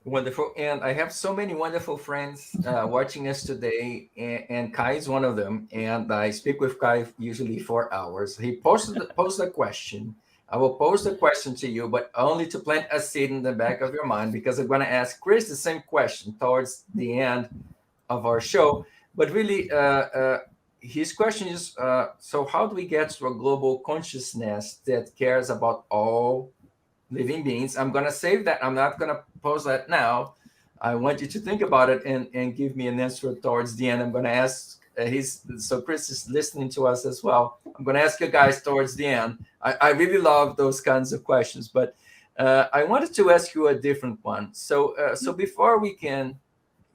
Wonderful. And I have so many wonderful friends watching us today, and Kai is one of them. And I speak with Kai usually for hours. He posted a question. I will pose the question to you, but only to plant a seed in the back of your mind, because I'm going to ask Chris the same question towards the end of our show. But really, his question is, so how do we get to a global consciousness that cares about all living beings? I'm going to save that. I'm not going to pose that now. I want you to think about it and give me an answer towards the end. I'm going to ask so Chris is listening to us as well. I'm going to ask you guys towards the end. I really love those kinds of questions, but I wanted to ask you a different one. So before we can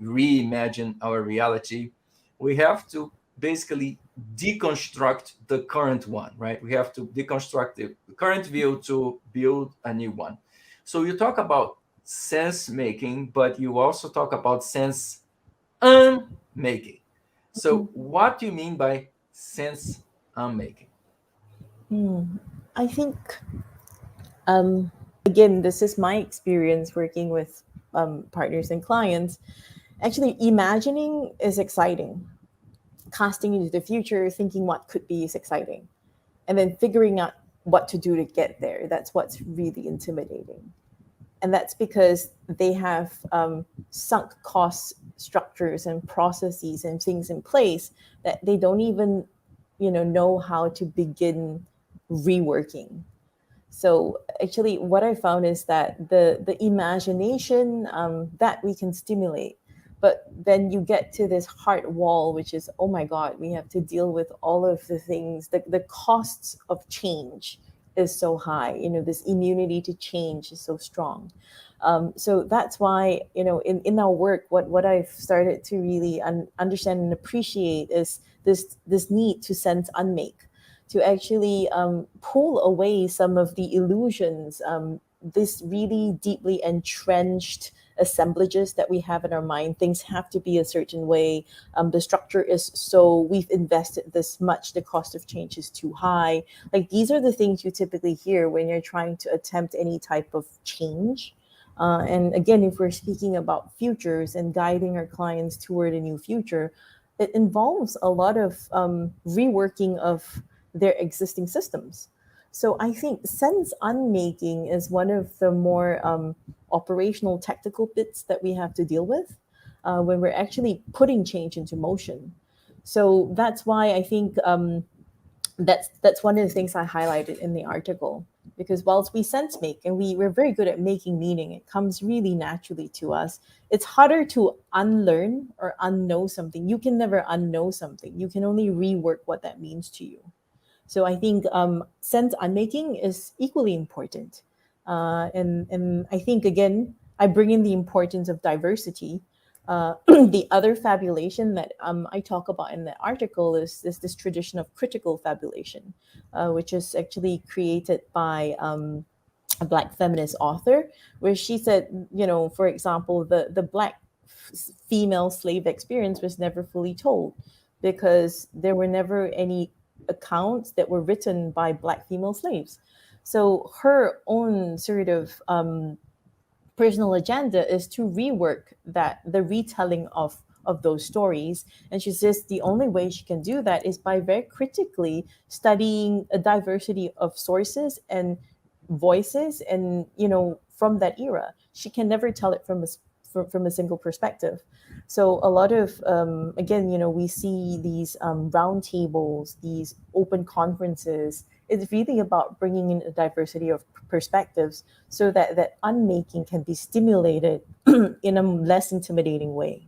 reimagine our reality, we have to basically deconstruct the current one, right? We have to deconstruct the current view to build a new one. So you talk about sense making, but you also talk about sense unmaking. So what do you mean by sense unmaking? I think, um, again, this is my experience working with partners and clients. Actually, imagining is exciting. Casting into the future, thinking what could be is exciting. And then figuring out what to do to get there. That's what's really intimidating. And that's because they have sunk cost structures and processes and things in place that they don't even know how to begin reworking. So actually what I found is that the imagination that we can stimulate, but then you get to this hard wall, which is, oh my god, we have to deal with all of the things. The costs of change is so high. This immunity to change is so strong. So that's why, in our work, what I've started to really understand and appreciate is this need to sense unmake, to actually pull away some of the illusions, this really deeply entrenched assemblages that we have in our mind. Things have to be a certain way. The structure is so, we've invested this much, the cost of change is too high. Like, these are the things you typically hear when you're trying to attempt any type of change. And again, if we're speaking about futures and guiding our clients toward a new future, it involves a lot of reworking of their existing systems. So I think sense unmaking is one of the more operational technical bits that we have to deal with when we're actually putting change into motion. So that's why I think that's one of the things I highlighted in the article. Because whilst we sense make and we're very good at making meaning, it comes really naturally to us. It's harder to unlearn or unknow something. You can never unknow something. You can only rework what that means to you. So I think sense unmaking is equally important. And I think, again, I bring in the importance of diversity. The other fabulation that I talk about in the article is this tradition of critical fabulation, which is actually created by a Black feminist author, where she said, for example, the Black female slave experience was never fully told because there were never any accounts that were written by Black female slaves. So her own sort of personal agenda is to rework the retelling of those stories. And she says the only way she can do that is by very critically studying a diversity of sources and voices, and from that era she can never tell it from a single perspective. So a lot of again, we see these round tables, these open conferences. It's really about bringing in a diversity of perspectives so that unmaking can be stimulated in a less intimidating way.